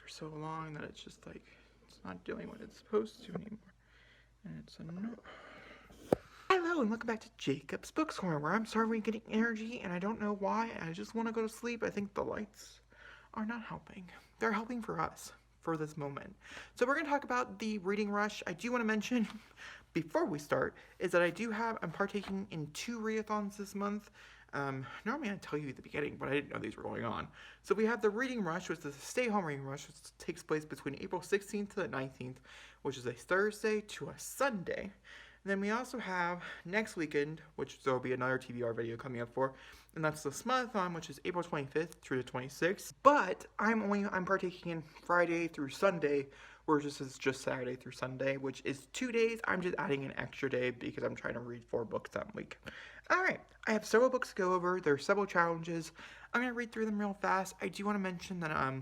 for so long that it's just like, it's not doing what it's supposed to anymore. And it's annoying. Hello and welcome back to Jacob's Book Corner, where I'm starting getting energy and I don't know why. I just want to go to sleep. I think the lights are not helping. They're helping for us for this moment. So we're going to talk about the Reading Rush. I do want to mention before we start is that I'm partaking in 2 readathons this month. Normally I'd tell you at the beginning, but I didn't know these were going on. So we have the Reading Rush, which is the stay-home Reading Rush, which takes place between April 16th to the 19th, which is a Thursday to a Sunday. And then we also have next weekend, which there will be another TBR video coming up for, and that's the Smudathon, which is April 25th through the 26th. But I'm partaking in Friday through Sunday, whereas this is just Saturday through Sunday, which is 2 days. I'm just adding an extra day because I'm trying to read 4 books that week. Alright, I have several books to go over. There are several challenges. I'm going to read through them real fast. I do want to mention that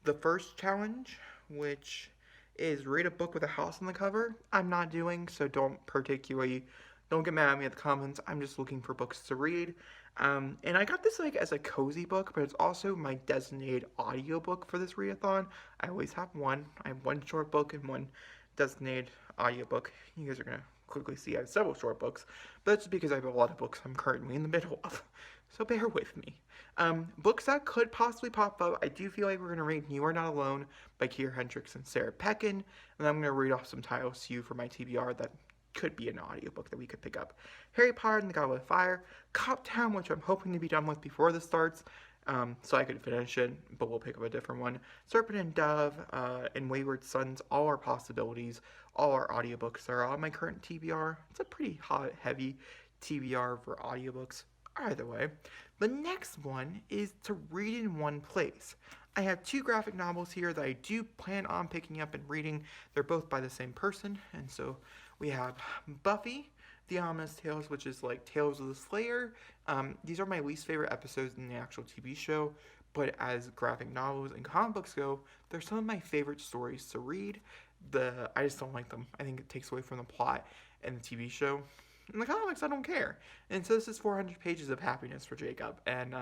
the first challenge, which is read a book with a house on the cover, I'm not doing, so don't get mad at me at the comments. I'm just looking for books to read. And I got this like as a cozy book, but it's also my designated audiobook for this readathon. I always have one. I have one short book and one designated audiobook. You guys are going to quickly see I have several short books, but that's because I have a lot of books I'm currently in the middle of. So bear with me. Books that could possibly pop up. I do feel like we're going to read You Are Not Alone by Kier Hendricks and Sarah Peckin. And then I'm going to read off some titles to you for my TBR that could be an audiobook that we could pick up. Harry Potter and the Goblet of Fire. Cop Town, which I'm hoping to be done with before this starts. So I could finish it, but we'll pick up a different one. Serpent and Dove and Wayward Sons, all are possibilities. All our audiobooks are on my current TBR. It's a pretty heavy TBR for audiobooks. Either way, the next one is to read in one place. I have 2 graphic novels here that I do plan on picking up and reading. They're both by the same person, and so we have Buffy, The Ominous Tales, which is like Tales of the Slayer. These are my least favorite episodes in the actual TV show, but as graphic novels and comic books go, they're some of my favorite stories to read. I just don't like them. I think it takes away from the plot in the TV show. In the comics, I don't care. And so this is 400 pages of happiness for Jacob, and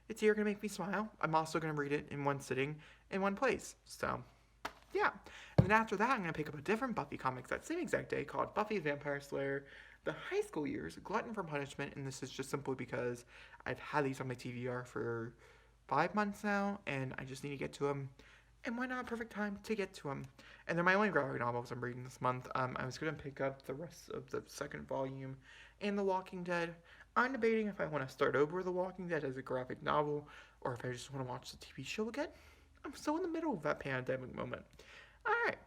it's here going to make me smile. I'm also going to read it in one sitting, in one place. So, yeah. And then after that, I'm going to pick up a different Buffy comic that same exact day called Buffy the Vampire Slayer, The High School Years, Glutton for Punishment, and this is just simply because I've had these on my TBR for 5 months now, and I just need to get to them. And why not a perfect time to get to them? And they're my only graphic novels I'm reading this month. I was going to pick up the rest of the second volume and The Walking Dead. I'm debating if I want to start over The Walking Dead as a graphic novel or if I just want to watch the TV show again. I'm still in the middle of that pandemic moment. Alright,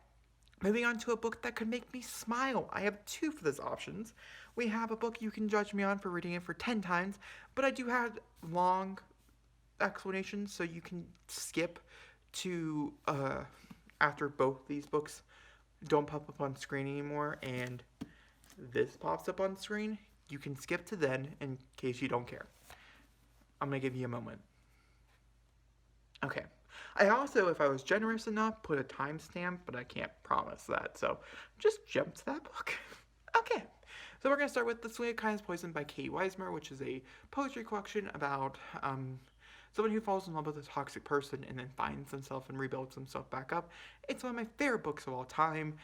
moving on to a book that could make me smile. I have 2 for those options. We have a book you can judge me on for reading it for 10 times, but I do have long explanations, so you can skip to after both these books don't pop up on screen anymore and this pops up on screen. You can skip to then in case you don't care. I'm gonna give you a moment. Okay. I also, if I was generous enough, put a timestamp, but I can't promise that, so just jump to that book. Okay. So we're gonna start with The Sweet Kindness Poison by Kate Weismer, which is a poetry collection about someone who falls in love with a toxic person and then finds himself and rebuilds himself back up. It's one of my favorite books of all time.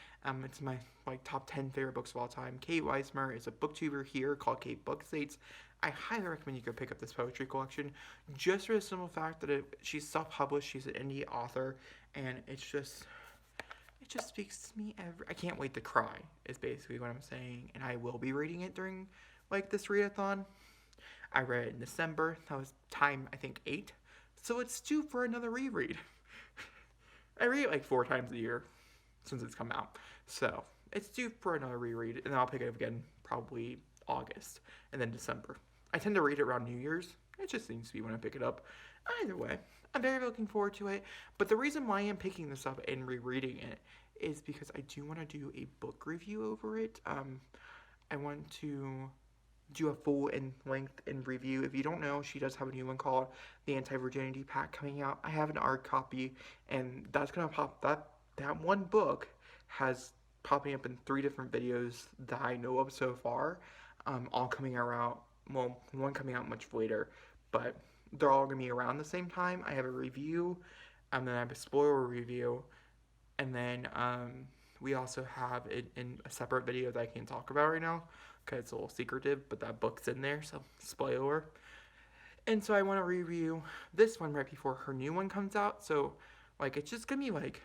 It's my top 10 favorite books of all time. Kate Weismer is a booktuber here called Kate Bookstates. I highly recommend you go pick up this poetry collection just for the simple fact that she's self-published, she's an indie author, and it just speaks to me I can't wait to cry is basically what I'm saying, and I will be reading it during this readathon. I read it in December. That was time, I think, 8. So it's due for another reread. I read it 4 times a year since it's come out. So it's due for another reread, and then I'll pick it up again probably August and then December. I tend to read it around New Year's. It just seems to be when I pick it up. Either way, I'm very looking forward to it. But the reason why I'm picking this up and rereading it is because I do want to do a book review over it. I want to do a full and length and review. If you don't know, she does have a new one called The Anti-Virginity Pact coming out. I have an art copy, and that's gonna pop. That one book has popping up in 3 different videos that I know of so far. All coming around. Well, one coming out much later, but they're all gonna be around the same time. I have a review Then I have a spoiler review, and then we also have it in a separate video that I can't talk about right now because it's a little secretive, but that book's in there, so spoiler. And so I want to review this one right before her new one comes out. So, like, it's just gonna be like,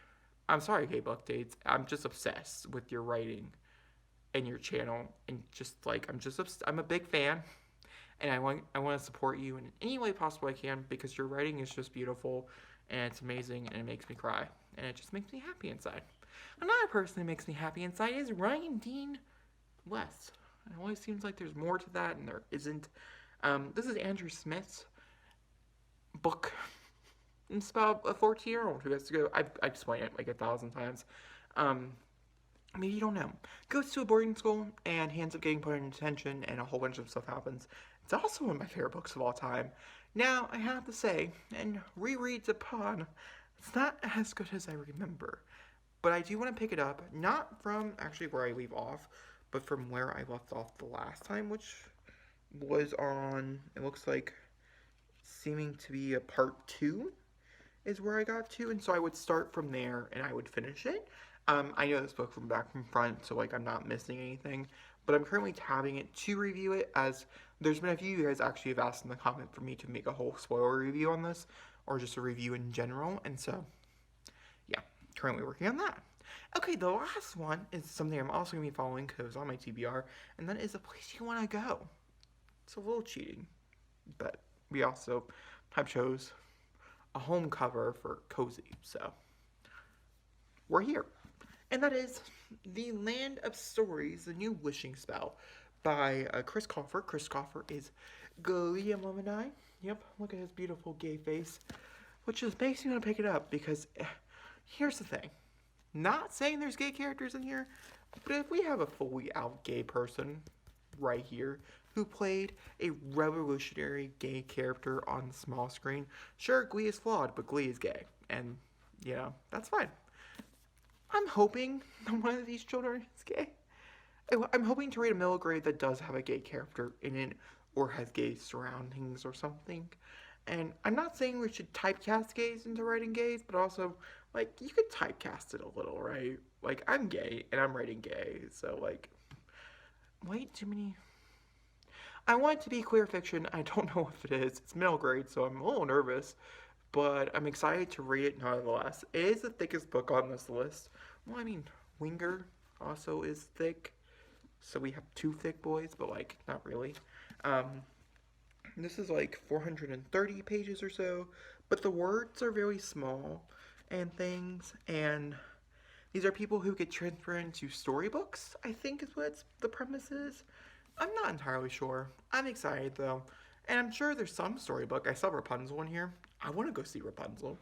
I'm sorry, Gay Book Dates. I'm just obsessed with your writing and your channel, and just like I'm a big fan, and I want to support you in any way possible I can because your writing is just beautiful, and it's amazing, and it makes me cry, and it just makes me happy inside. Another person that makes me happy inside is Ryan Dean West. It always seems like there's more to that, and there isn't. This is Andrew Smith's book. It's about a 14-year-old who has to go. I explained it like 1,000 times. Maybe you don't know. Goes to a boarding school and he ends up getting put in detention, and a whole bunch of stuff happens. It's also one of my favorite books of all time. Now, I have to say, and rereads upon, it's not as good as I remember. But I do want to pick it up, not from actually where I leave off, but from where I left off the last time, which was on, it looks like, seeming to be a part 2 is where I got to, and so I would start from there and I would finish it. I know this book from back from front, so like I'm not missing anything, but I'm currently tabbing it to review it, as there's been a few of you guys actually have asked in the comment for me to make a whole spoiler review on this, or just a review in general, and so, yeah, currently working on that. Okay, the last one is something I'm also going to be following because it's on my TBR, and that is A Place You Want to Go. It's a little cheating, but we also have chose a home cover for Cozy, so we're here. And that is The Land of Stories, The New Wishing Spell by Chris Colfer. Chris Colfer is Guillemini. Yep, look at his beautiful gay face, which just makes me want to pick it up because here's the thing. Not saying there's gay characters in here, but if we have a fully out gay person right here who played a revolutionary gay character on the small screen, sure, Glee is flawed, but Glee is gay, and, you know, that's fine. I'm hoping that one of these children is gay. I'm hoping to read a middle grade that does have a gay character in it, or has gay surroundings or something. And I'm not saying we should typecast gays into writing gays, but also, like, you could typecast it a little, right? Like, I'm gay, and I'm writing gay, so, like, wait, too many. I want it to be queer fiction. I don't know if it is. It's middle grade, so I'm a little nervous, but I'm excited to read it nonetheless. It is the thickest book on this list. Well, I mean, Winger also is thick, so we have 2 thick boys, but, like, not really. This is like 430 pages or so, but the words are very small and things, and these are people who get transferred into storybooks, I think is what the premise is. I'm not entirely sure. I'm excited though, and I'm sure there's some storybook. I saw Rapunzel in here. I want to go see Rapunzel.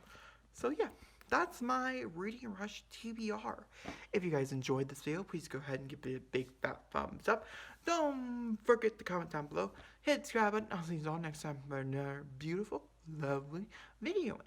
So yeah, that's my Reading Rush TBR. If you guys enjoyed this video, please go ahead and give it a big fat thumbs up. Don't forget to comment down below. Hit subscribe button. I'll see you all next time for another beautiful, lovely video.